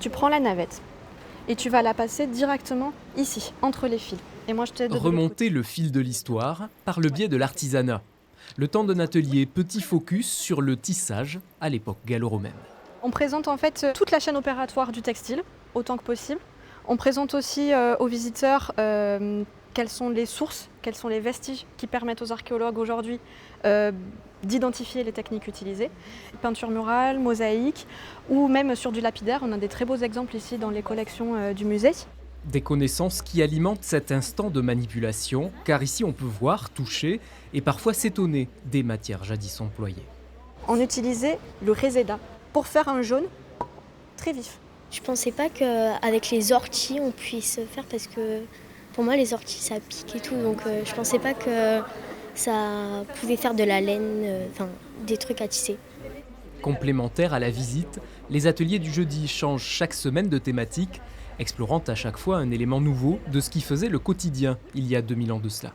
tu prends la navette et tu vas la passer directement ici, entre les fils. Et moi, je t'aide de l'autre côté. Remonter le fil de l'histoire par le biais de l'artisanat. Le temps d'un atelier petit focus sur le tissage à l'époque gallo-romaine. On présente en fait toute la chaîne opératoire du textile, autant que possible. On présente aussi aux visiteurs quelles sont les sources, quels sont les vestiges qui permettent aux archéologues aujourd'hui d'identifier les techniques utilisées. Peinture murale, mosaïque ou même sur du lapidaire. On a des très beaux exemples ici dans les collections du musée. Des connaissances qui alimentent cet instant de manipulation, car ici on peut voir, toucher et parfois s'étonner des matières jadis employées. On utilisait le réséda pour faire un jaune très vif. Je pensais pas qu'avec les orties on puisse faire, parce que pour moi les orties ça pique et tout, donc je pensais pas que ça pouvait faire de la laine, des trucs à tisser. Complémentaires à la visite, les ateliers du jeudi changent chaque semaine de thématique, explorant à chaque fois un élément nouveau de ce qui faisait le quotidien il y a 2000 ans de cela.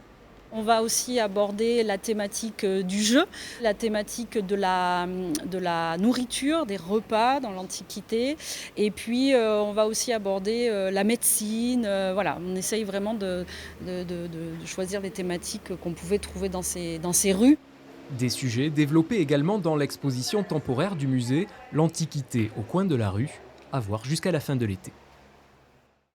On va aussi aborder la thématique du jeu, la thématique de la nourriture, des repas dans l'Antiquité. Et puis on va aussi aborder la médecine. Voilà, on essaye vraiment de choisir les thématiques qu'on pouvait trouver dans ces rues. Des sujets développés également dans l'exposition temporaire du musée L'Antiquité au coin de la rue, à voir jusqu'à la fin de l'été.